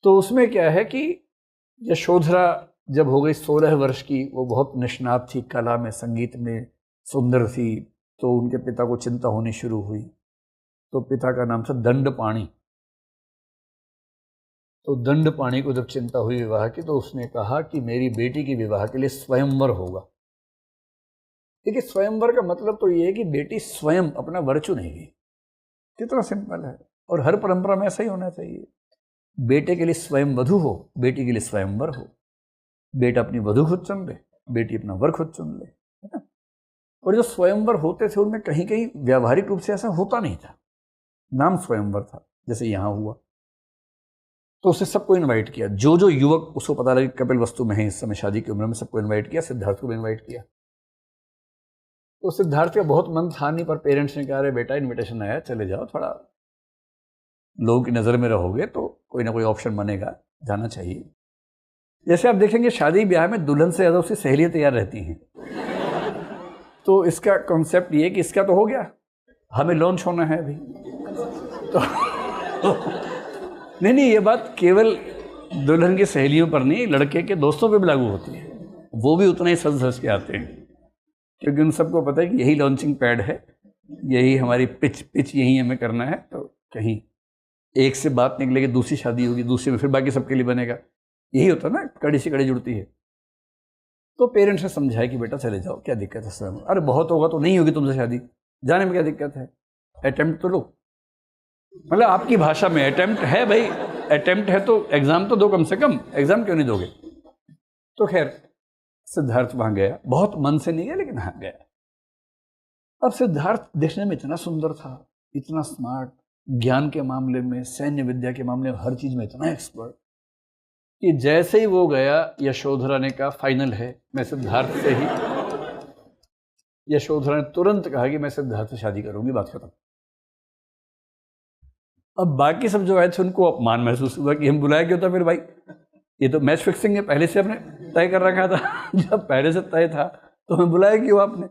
तो उसमें क्या है कि यशोधरा जब हो गई 16 वर्ष की, वो बहुत निष्णात थी कला में, संगीत में, सुंदर थी, तो उनके पिता को चिंता होनी शुरू हुई। तो पिता का नाम था दंडपाणि। तो दंडपाणि को जब चिंता हुई विवाह की, तो उसने कहा कि मेरी बेटी के विवाह के लिए स्वयंवर होगा। देखिए, स्वयंवर का मतलब तो ये है कि बेटी स्वयं अपना वर चुनेगी। कितना सिंपल है, और हर परंपरा में ऐसा ही होना चाहिए। बेटे के लिए स्वयं वधु हो, बेटी के लिए स्वयंवर हो। बेटा अपनी वधु खुद चुन ले, बेटी अपना वर खुद चुन ले, है ना। और जो स्वयंवर होते थे उनमें कहीं कहीं व्यावहारिक रूप से ऐसा होता नहीं था, नाम स्वयंवर था, जैसे यहाँ हुआ। तो उसे सबको इनवाइट किया, जो जो युवक उसको पता लगे कपिल वस्तु में है इस समय शादी की उम्र में, सबको इनवाइट किया। सिद्धार्थ को भी इनवाइट किया। तो सिद्धार्थ का बहुत मन था नहीं, पर पेरेंट्स ने कहा, अरे बेटा इनविटेशन आया, चले जाओ, थोड़ा लोगों की नज़र में रहोगे तो कोई ना कोई ऑप्शन बनेगा, जाना चाहिए। जैसे आप देखेंगे शादी ब्याह में दुल्हन से ज़्यादा उसकी सहेलियाँ तैयार रहती हैं। तो इसका कॉन्सेप्ट ये कि इसका तो हो गया, हमें लॉन्च होना है अभी। तो नहीं, ये बात केवल दुल्हन की सहेलियों पर नहीं, लड़के के दोस्तों पे भी लागू होती है। वो भी उतना ही सज धज के आते हैं, क्योंकि उन सबको पता है कि यही लॉन्चिंग पैड है, यही हमारी पिच यही हमें करना है। तो कहीं एक से बात निकलेगी, दूसरी शादी होगी, दूसरी में फिर बाकी सबके लिए बनेगा, यही होता है ना, कड़ी से कड़ी जुड़ती है। तो पेरेंट्स ने समझाया कि बेटा चले जाओ, क्या दिक्कत है स्वयं, अरे बहुत होगा तो नहीं होगी तुमसे शादी, जाने में क्या दिक्कत है, अटेम्प्ट तो लो। मतलब आपकी भाषा में अटेम्प्ट है भाई, अटेम्प्ट है तो एग्जाम तो दो कम से कम, एग्जाम क्यों नहीं दोगे। तो खैर सिद्धार्थ वहां गया, बहुत मन से नहीं गया लेकिन हाँ गया। अब सिद्धार्थ देखने में इतना सुंदर था, इतना स्मार्ट, ज्ञान के मामले में, सैन्य विद्या के मामले में, हर चीज में इतना एक्सपर्ट, कि जैसे ही वो गया, यशोधरा ने कहा फाइनल है, मैं सिद्धार्थ से ही। यशोधरा ने तुरंत कहा कि मैं सिद्धार्थ से शादी करूंगी, बात खत्म। अब बाकी सब जो आए थे उनको अपमान महसूस हुआ कि हम बुलाया क्यों था फिर भाई, ये तो मैच फिक्सिंग है, पहले से हमने तय कर रखा था। जब पहले से तय था तो हमें बुलाया क्यों आपने।